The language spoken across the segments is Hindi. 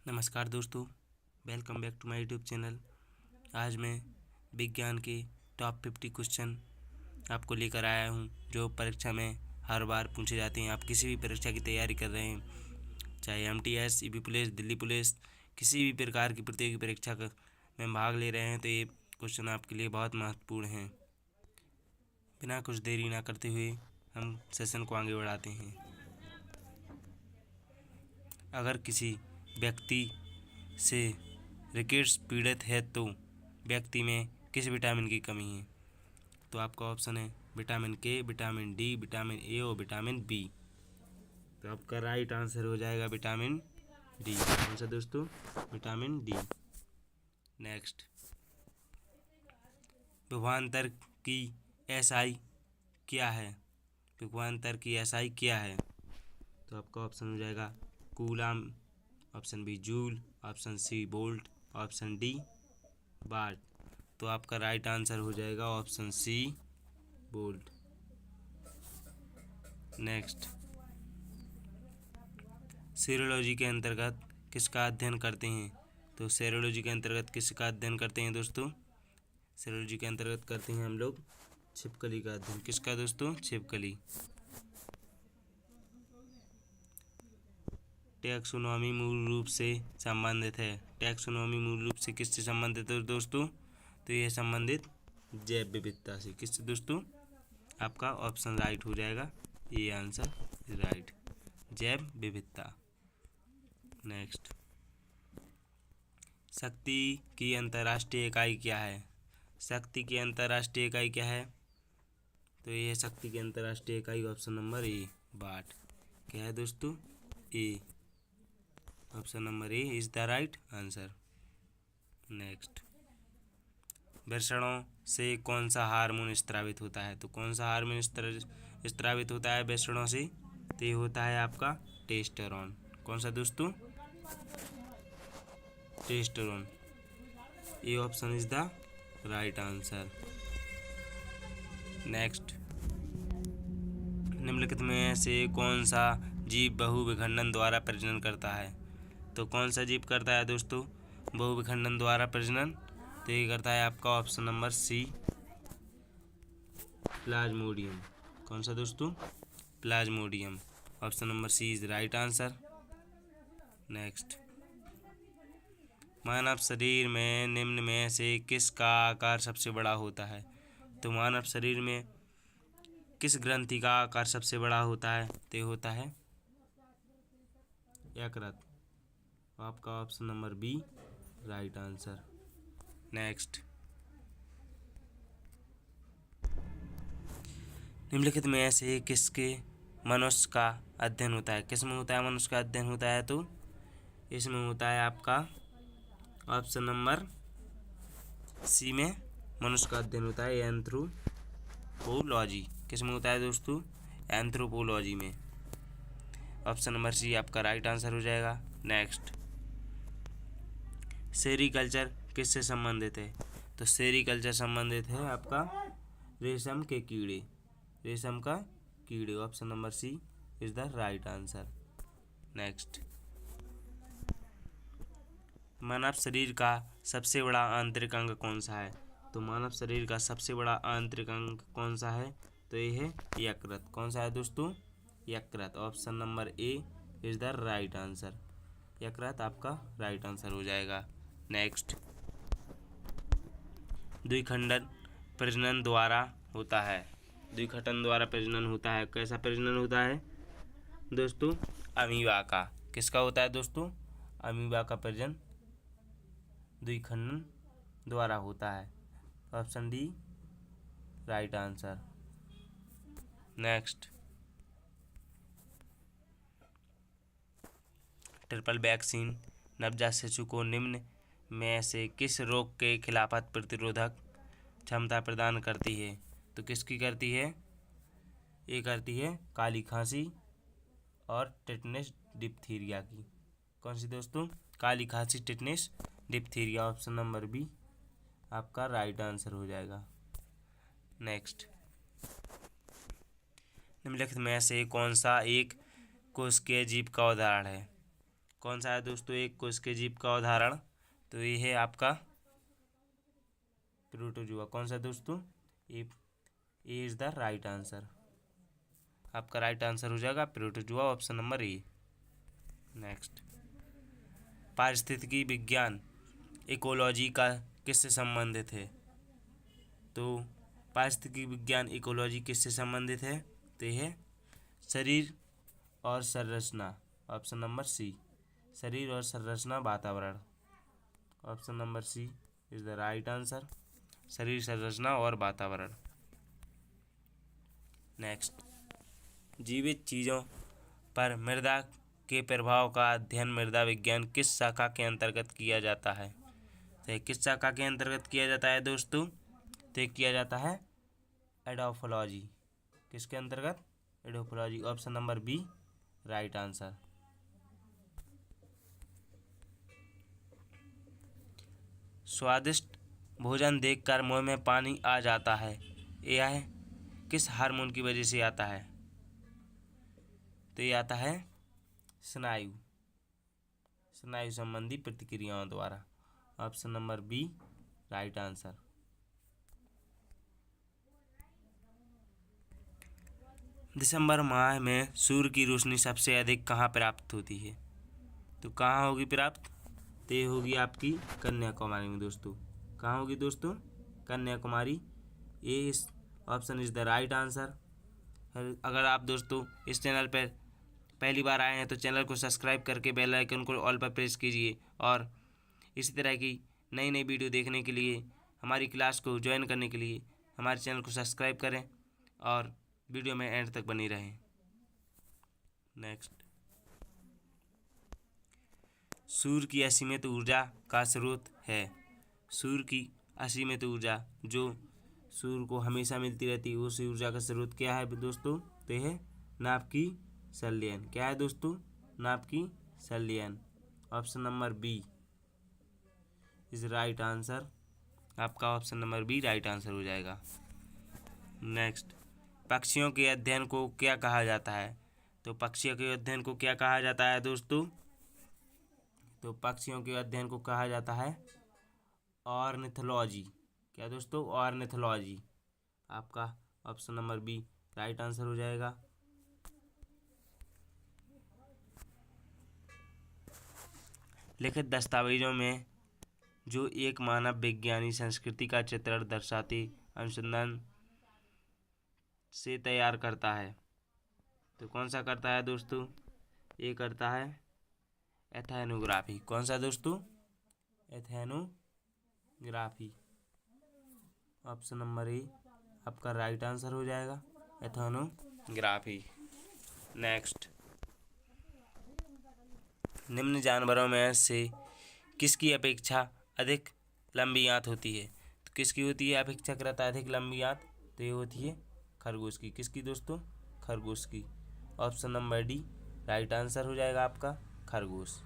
नमस्कार दोस्तों, welcome back to my YouTube channel. आज मैं विज्ञान के टॉप 50 क्वेश्चन आपको लेकर आया हूं, जो परीक्षा में हर बार पूछे जाते हैं। आप किसी भी परीक्षा की तैयारी कर रहे हैं, चाहे MTS, UP police, Delhi police, किसी भी प्रकार की प्रतियोगी परीक्षा में भाग ले रहे हैं, तो ये क्वेश्चन आपके लिए बहुत महत्वपूर्ण हैं। बिना कुछ देरी ना करते हुए हम सेशन को आगे बढ़ाते हैं। अगर किसी व्यक्ति से रिकेट्स पीड़ित है तो व्यक्ति में किस विटामिन की कमी है? तो आपका ऑप्शन है विटामिन के, विटामिन डी, विटामिन ए और विटामिन बी। तो आपका राइट आंसर हो जाएगा विटामिन डी। कौन सा दोस्तों? Vitamin D. नेक्स्ट, विभवांतर की SI क्या है? विभवांतर की SI क्या है? तो आपका ऑप्शन हो जाएगा coulomb, option B joule, option C volt, option D watt. तो आपका राइट आंसर हो जाएगा option C volt. Next, serology के अंतर्गत किसका अध्ययन करते हैं? तो सेरोलॉजी के अंतर्गत किसका अध्ययन करते हैं दोस्तों? सेरोलॉजी के अंतर्गत करते हैं हम लोग छिपकली का अध्ययन। किसका दोस्तों? छिपकली। टैक्सोनॉमी मूल रूप से संबंधित है। टैक्सोनॉमी मूल रूप से किससे संबंधित है दोस्तों? तो यह संबंधित जैव विविधता से। किससे दोस्तों? आपका ऑप्शन राइट हो जाएगा, ये आंसर राइट, जैव विविधता। नेक्स्ट, शक्ति की अंतर्राष्ट्रीय इकाई क्या है? शक्ति की अंतर्राष्ट्रीय इकाई क्या है? तो यह शक्ति की अंतर्राष्ट्रीय इकाई ऑप्शन नंबर ए वाट। क्या है दोस्तों? A. Option number A is the right answer. Next, वृषणों से कौन सा हार्मोन स्रावित होता है? तो कौन सा हार्मोन स्रावित होता है वृषणों से? तो ये होता है आपका टेस्टोस्टेरोन। कौन सा दोस्तों? Testosterone. A option is the right answer. Next, निम्नलिखित में से कौन सा जीव बहुविखंडन द्वारा प्रजनन करता है? तो कौन सा जीव करता है दोस्तों बहुविखंडन द्वारा प्रजनन? तो ये करता है आपका ऑप्शन नंबर सी प्लाज्मोडियम। कौन सा दोस्तों? Plasmodium. Option number C is right answer. Next, मानव शरीर में निम्न में से किसका आकार सबसे बड़ा होता है? तो मानव शरीर में किस ग्रंथि का आकार सबसे बड़ा होता है? तो ये होता है यकृत। आपका option number B right answer. Next, निम्नलिखित में से किसके मनुष्य का अध्ययन होता है? किस में होता है मनुष्य का अध्ययन होता है? तो इसमें होता है आपका ऑप्शन नंबर सी में मनुष्य का अध्ययन होता है एंथ्रोपोलॉजी। किस में होता है दोस्तों? एंथ्रोपोलॉजी में। ऑप्शन नंबर सी आपका राइट आंसर हो जाएगा। नेक्स्ट, सेरीकल्चर किससे संबंधित है? तो सेरीकल्चर संबंधित है आपका रेशम के कीड़े, रेशम का कीड़े। Option number C is the right answer. Next, मानव शरीर का सबसे बड़ा आंतरिक अंग कौन सा है? तो मानव शरीर का सबसे बड़ा आंतरिक अंग कौन सा है? तो ये है यकृत। कौन सा है दोस्तों? यकृत। Option number A is the right answer. यकृत आपका राइट आंसर हो जाएगा। नेक्स्ट, द्विखंडन प्रजनन द्वारा होता है। द्विखंडन द्वारा प्रजनन होता है। कैसा प्रजनन होता है दोस्तों? अमीबा का। किसका होता है दोस्तों? अमीबा का प्रजनन द्विखंडन द्वारा होता है। Option D right answer. Next, triple vaccine नवजात शिशु को निम्न में से किस रोग के खिलाफ प्रतिरोधक क्षमता प्रदान करती है? तो किसकी करती है? ये करती है काली खांसी और टेटनस डिप्थीरिया की। कौन सी दोस्तों? काली खांसी, tetanus diphtheria. Option number B आपका राइट आंसर हो जाएगा। नेक्स्ट, निम्नलिखित में से कौन सा एक कोशिकीय जीव का उदाहरण है? कौन सा है दोस्तों एक कोश के जीव का उदाहरण? तो ये है आपका प्रोटोजुआ। कौन सा दोस्तों? ए इज द राइट आंसर। आपका राइट आंसर हो जाएगा प्रोटोजुआ, ऑप्शन नंबर ए। नेक्स्ट, पारिस्थितिकी विज्ञान इकोलॉजी का किससे संबंधित है? तो पारिस्थितिकी विज्ञान इकोलॉजी किससे संबंधित है? तो यह है शरीर और संरचना, ऑप्शन नंबर सी। शरीर और संरचना वातावरण, option number C is the right answer. शरीर, संरचना और वातावरण। नेक्स्ट, जीवित चीज़ों पर मृदा के प्रभाव का अध्ययन मृदा विज्ञान किस शाखा के अंतर्गत किया जाता है? तो किस शाखा के अंतर्गत किया जाता है दोस्तों? तो किया जाता है एडोफोलॉजी। किसके अंतर्गत? Edaphology, option number B right answer. स्वादिष्ट भोजन देखकर मुंह में पानी आ जाता है, यह किस हार्मोन की वजह से आता है? तो ये आता है स्नायु संबंधी प्रतिक्रियाओं द्वारा, option number B right answer. दिसंबर माह में सूर्य की रोशनी सबसे अधिक कहाँ प्राप्त होती है? तो कहाँ होगी प्राप्त? तो ये होगी आपकी कन्याकुमारी में दोस्तों। कहाँ होगी दोस्तों? कन्याकुमारी। ये option is the right answer. अगर आप दोस्तों इस चैनल पर पहली बार आए हैं तो चैनल को सब्सक्राइब करके बेल आइकन को ऑल पर प्रेस कीजिए, और इसी तरह की नई नई वीडियो देखने के लिए, हमारी क्लास को ज्वाइन करने के लिए हमारे चैनल को सब्सक्राइब करें और वीडियो में एंड तक बनी रहें। नेक्स्ट, सूर्य की असीमित ऊर्जा का स्रोत है। सूर्य की असीमित ऊर्जा जो सूर्य को हमेशा मिलती रहती है, उस ऊर्जा का स्रोत क्या है दोस्तों? तो है नाभिकीय संलयन। क्या है दोस्तों? नाभिकीय संलयन, option number B is right answer. आपका option number B right answer हो जाएगा। नेक्स्ट, पक्षियों के अध्ययन को क्या कहा जाता है? तो पक्षियों के अध्ययन को क्या कहा जाता है दोस्तों? तो पक्षियों के अध्ययन को कहा जाता है ऑर्निथोलॉजी। क्या दोस्तों? ऑर्निथोलॉजी। आपका option number B right answer हो जाएगा। लिखित दस्तावेजों में जो एक मानव विज्ञानी संस्कृति का चित्रण दर्शाते अनुसंधान से तैयार करता है, तो कौन सा करता है दोस्तों? ये करता है एथनोग्राफी। कौन सा दोस्तों? एथनोग्राफी, ऑप्शन नंबर ए आपका राइट आंसर हो जाएगा, एथनोग्राफी। नेक्स्ट, निम्न जानवरों में से किसकी अपेक्षा अधिक लंबी आंत होती है? तो किसकी होती है अपेक्षाकृत अधिक लंबी आंत? तो ये होती है खरगोश की। किसकी दोस्तों? खरगोश की, option number D right answer हो जाएगा आपका, खरगोश।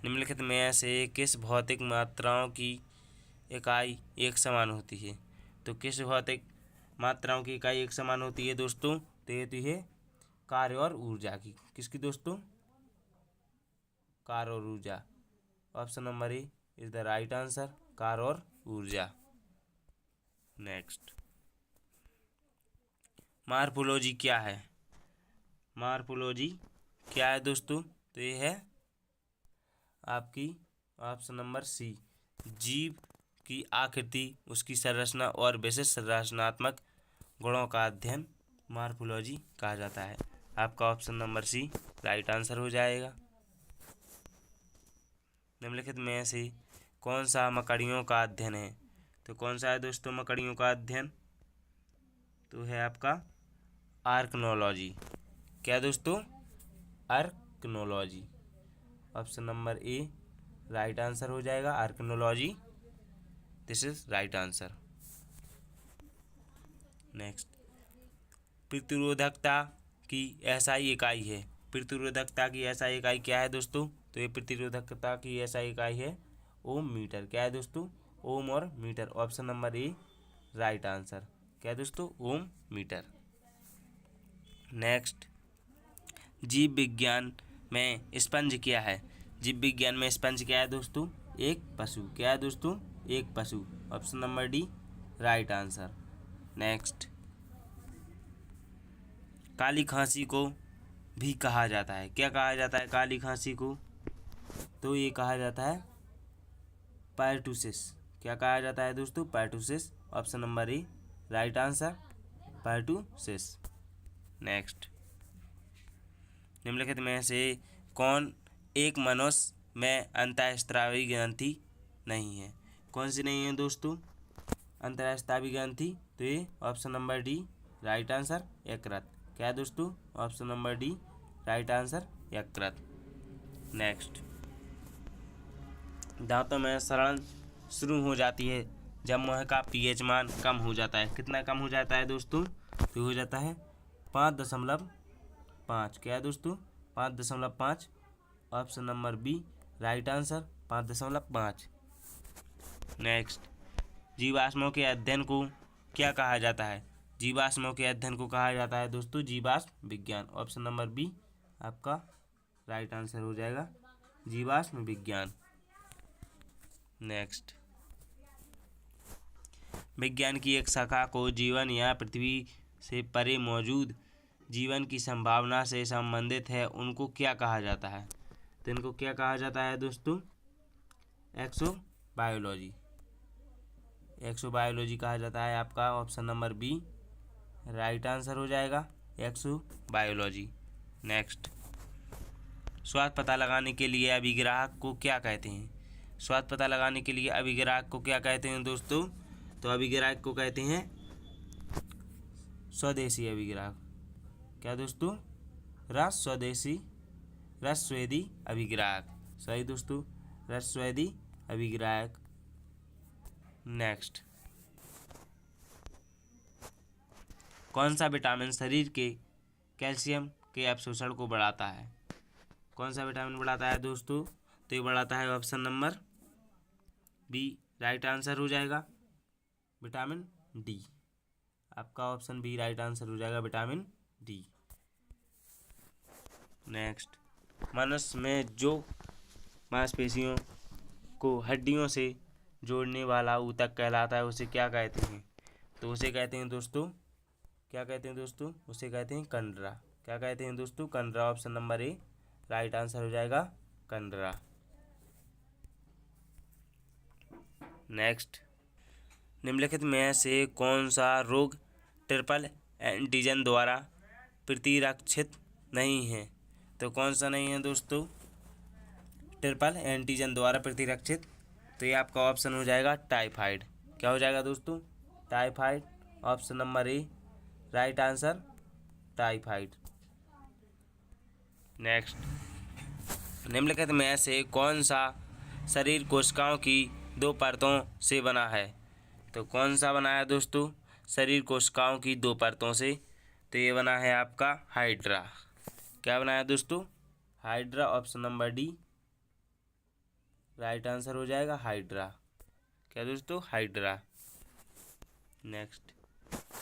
निम्नलिखित में से किस भौतिक मात्राओं की इकाई एक समान होती है? तो किस भौतिक मात्राओं की इकाई एक समान होती है दोस्तों? तो ये होती है कार्य और ऊर्जा की। किसकी दोस्तों? कार्य और ऊर्जा, option number A is the right answer, कार्य और ऊर्जा। नेक्स्ट, मॉर्फोलॉजी क्या है? मॉर्फोलॉजी क्या है दोस्तों? तो ये है आपकी ऑप्शन नंबर सी, जीव की आकृति, उसकी संरचना और विशिष्ट संरचनात्मक गुणों का अध्ययन मॉर्फोलॉजी कहा जाता है। आपका option number C right answer हो जाएगा। निम्नलिखित में से कौन सा मकड़ियों का अध्ययन है? तो कौन सा है दोस्तों मकड़ियों का अध्ययन? तो है आपका आर्कनोलॉजी। क्या दोस्तों? Arachnology, option number A right answer हो जाएगा, arachnology, this is right answer. Next, प्रतिरोधकता की एसआई इकाई है। प्रतिरोधकता की एसआई इकाई क्या है दोस्तों? तो ये प्रतिरोधकता की एसआई इकाई है ओम मीटर। क्या है दोस्तों? ओम और metre, option number A right answer. क्या है दोस्तों? ओम मीटर। नेक्स्ट, जीव विज्ञान में स्पंज क्या है? जीव विज्ञान में स्पंज क्या है दोस्तों? एक पशु। क्या है दोस्तों? एक पशु। Option number D right answer. Next, काली खांसी को भी कहा जाता है। क्या कहा जाता है काली खांसी को? तो ये कहा जाता है पायटूसिस। क्या कहा जाता है दोस्तों? Pertussis. Option number A right answer, pertussis. Next, निम्नलिखित में से कौन एक मनुष्य में अंतःस्रावी ग्रंथि नहीं है? कौन सी नहीं है दोस्तों अंतःस्रावी ग्रंथि? तो ये option number D right answer, यकृत। क्या है दोस्तों? Option number D right answer, यकृत। नेक्स्ट, दांतों में सड़न शुरू हो जाती है जब मुंह का पीएच मान कम हो जाता है। कितना कम हो जाता है दोस्तों? तो हो जाता है 5.5। क्या है दोस्तों? 5.5। Option number B right answer, 5.5। Next, जीवाश्मों के अध्ययन को क्या कहा जाता है? जीवाश्मों के अध्ययन को कहा जाता है दोस्तों जीवाश्म विज्ञान। ऑप्शन नंबर बी आपका राइट आंसर हो जाएगा, जीवाश्म विज्ञान। नेक्स्ट, विज्ञान की एक शाखा को जीवन या पृथ्वी से परे मौजूद जीवन की संभावना से संबंधित है, उनको क्या कहा जाता है? तो इनको क्या कहा जाता है दोस्तों? एक्सोबायोलॉजी। एक्सोबायोलॉजी कहा जाता है आपका option number B right answer हो जाएगा, एक्सोबायोलॉजी। नेक्स्ट, स्वाद पता लगाने के लिए अभिग्राहक को क्या कहते हैं? स्वाद पता लगाने के लिए अभिग्राहक को क्या कहते हैं दोस्तों? तो अभिग्राहक को कहते हैं स्वदेशी अभिग्राहक। क्या दोस्तों? रसस्वेदी अभिग्राहक। सही दोस्तों, रसस्वेदी अभिग्राहक। नेक्स्ट, कौन सा विटामिन शरीर के कैल्शियम के अवशोषण को बढ़ाता है? कौन सा विटामिन बढ़ाता है दोस्तों? तो ये बढ़ाता है option number B right answer हो जाएगा, विटामिन डी। आपका ऑप्शन बी राइट आंसर हो जाएगा, विटामिन डी। नेक्स्ट, मनुष्य में जो मांसपेशियों को हड्डियों से जोड़ने वाला ऊतक कहलाता है उसे क्या कहते हैं? तो उसे कहते हैं दोस्तों, क्या कहते हैं दोस्तों? उसे कहते हैं कंडरा। क्या कहते हैं दोस्तों? कंडरा। Option number A right answer हो जाएगा, कंडरा। नेक्स्ट, निम्नलिखित में से कौन सा रोग ट्रिपल एंटीजन द्वारा प्रतिरक्षित नहीं है? तो कौन सा नहीं है दोस्तों ट्रिपल एंटीजन द्वारा प्रतिरक्षित? तो ये आपका ऑप्शन हो जाएगा टाइफाइड। क्या हो जाएगा दोस्तों? Typhoid. Option number A right answer, typhoid. Next, निम्नलिखित में से कौन सा शरीर कोशिकाओं की 2 परतों से बना है? तो कौन सा बना है दोस्तों शरीर कोशिकाओं की 2 परतों से? तो ये बना है आपका हाइड्रा। क्या बना है दोस्तों? Hydra. Option number D right answer हो जाएगा, हाइड्रा। क्या दोस्तों? हाइड्रा। नेक्स्ट,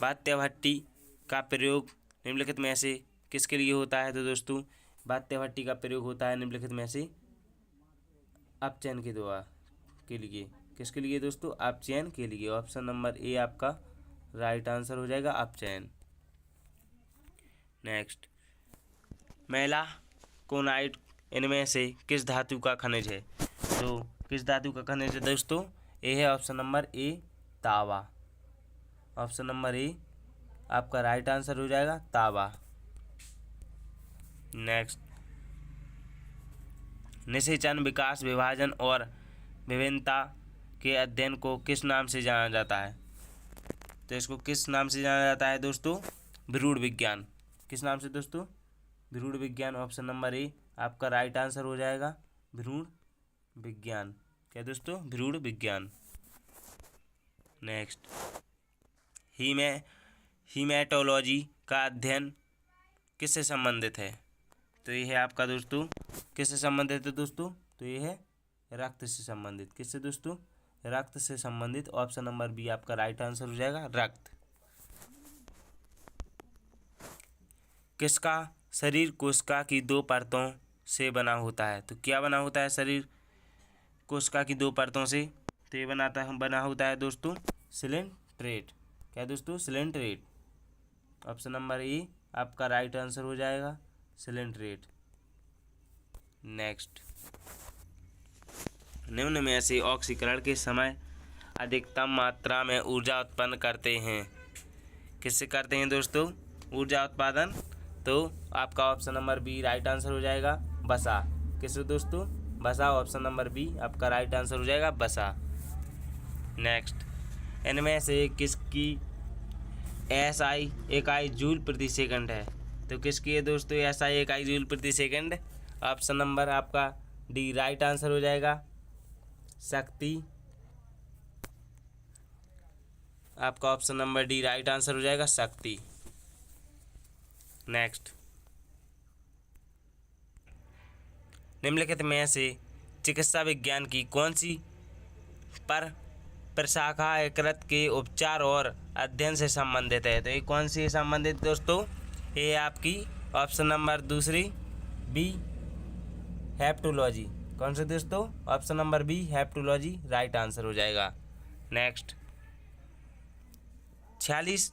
वात्य भट्टी का प्रयोग निम्नलिखित में से किसके लिए होता है? तो दोस्तों वात्य भट्टी का प्रयोग होता है निम्नलिखित में से अपचयन के द्वारा के लिए। किसके लिए दोस्तों? अपचयन के लिए। ऑप्शन नंबर ए आपका राइट आंसर हो जाएगा, अपचयन। नेक्स्ट, मेलाकोनाइट इनमें से किस धातु का खनिज है? तो किस धातु का खनिज है दोस्तों? ए है ऑप्शन नंबर ए तांबा। ऑप्शन नंबर ए आपका राइट आंसर हो जाएगा, तांबा। नेक्स्ट, निषेचन, विकास, विभाजन और विभिन्नता के अध्ययन को किस नाम से जाना जाता है? तो इसको किस नाम से जाना जाता है दोस्तों? भ्रूण विज्ञान। किस नाम से दोस्तों? भ्रूण विज्ञान। ऑप्शन नंबर ए आपका राइट आंसर हो जाएगा, भ्रूण विज्ञान। क्या दोस्तों? भ्रूण विज्ञान। नेक्स्ट, हीमेटोलॉजी का अध्ययन किससे संबंधित है? तो ये है आपका दोस्तों किससे संबंधित है दोस्तों? तो ये है रक्त से संबंधित। किससे दोस्तों? रक्त से संबंधित। ऑप्शन नंबर बी आपका राइट आंसर हो जाएगा, रक्त। किसका शरीर कोशिका की दो परतों से बना होता है। तो क्या बना होता है शरीर कोशिका की दो परतों से? तो ये बना होता है दोस्तों सिलेंट्रेट। क्या दोस्तों? सिलेंट्रेट। ऑप्शन नंबर ए आपका राइट आंसर हो जाएगा, सिलेंट्रेट। नेक्स्ट, निम्न में से ऑक्सीकरण के समय अधिकतम मात्रा में ऊर्जा उत्पन्न करते हैं? किससे करते हैं दोस्तों ऊर्जा उत्पादन? तो आपका option number B right answer हो जाएगा, वसा। किससे दोस्तों? वसा। ऑप्शन नंबर बी आपका राइट आंसर हो जाएगा, वसा। नेक्स्ट, इनमें से किसकी एसआई इकाई जूल प्रति सेकंड है? तो किसकी है दोस्तों एसआई इकाई जूल प्रति सेकंड? ऑप्शन नंबर आपका डी राइट आंसर हो जाएगा, शक्ति। आपका option number D right answer हो जाएगा, शक्ति। नेक्स्ट, निम्नलिखित में से चिकित्सा विज्ञान की कौन सी प्रशाखा यकृत के उपचार और अध्ययन से संबंधित है? तो ये कौन सी संबंधित दोस्तों? ये आपकी ऑप्शन नंबर दूसरी बी हेप्टोलॉजी। कौन से दोस्तों? Option number B herpetology right answer हो जाएगा। नेक्स्ट, 46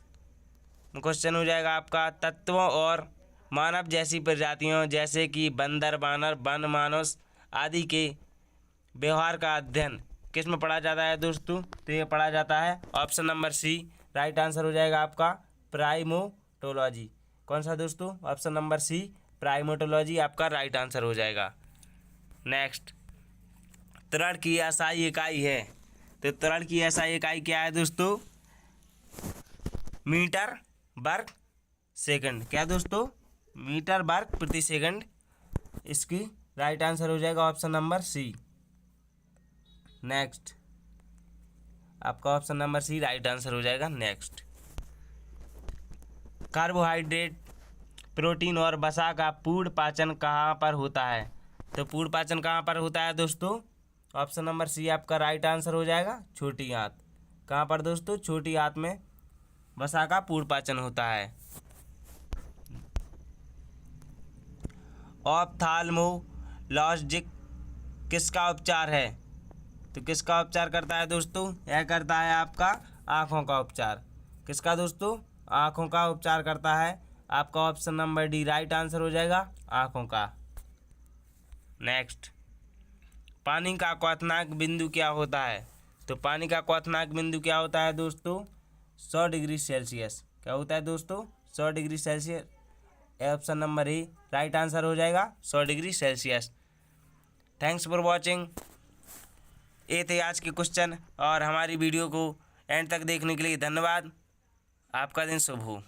क्वेश्चन हो जाएगा आपका तत्वों और मानव जैसी प्रजातियों जैसे कि बंदर, बानर, वन मानुस आदि के व्यवहार का अध्ययन किस में पढ़ा जाता है दोस्तों? तो ये पढ़ा जाता है option number C right answer हो जाएगा आपका प्राइमेटोलॉजी। कौन सा दोस्तों? ऑप्शन नंबर सी प्राइमेटोलॉजी आपका राइट आंसर हो जाएगा। नेक्स्ट, त्वरण की एसआई इकाई है। तो त्वरण की एसआई इकाई क्या है दोस्तों? मीटर वर्ग सेकंड। क्या दोस्तों? मीटर वर्ग प्रति सेकंड। इसकी राइट आंसर हो जाएगा ऑप्शन नंबर सी। नेक्स्ट, आपका option number C right answer हो जाएगा। नेक्स्ट, कार्बोहाइड्रेट, प्रोटीन और वसा का पूर्ण पाचन कहाँ पर होता है? तो पूर्ण पाचन कहाँ पर होता है दोस्तों? ऑप्शन नंबर सी आपका राइट आंसर हो जाएगा, छोटी आंत। कहाँ पर दोस्तों? छोटी आंत में वसा का पूर्ण पाचन होता है। ऑप्थाल्मोलॉजिक किसका उपचार है? तो किसका उपचार करता है दोस्तों? यह करता है आपका आँखों का उपचार। किसका दोस्तों? आँखों का उपचार करता है। आपका option number D right answer हो जाएगा, आँखों का। नेक्स्ट, पानी का क्वथनांक बिंदु क्या होता है? तो पानी का क्वथनांक बिंदु क्या होता है दोस्तों? 100 डिग्री सेल्सियस। क्या होता है दोस्तों? 100 degree Celsius. Option number A right answer हो जाएगा, 100 degree Celsius. Thanks for watching. ये थे आज के क्वेश्चन और हमारी वीडियो को एंड तक देखने के लिए धन्यवाद। आपका दिन शुभ हो।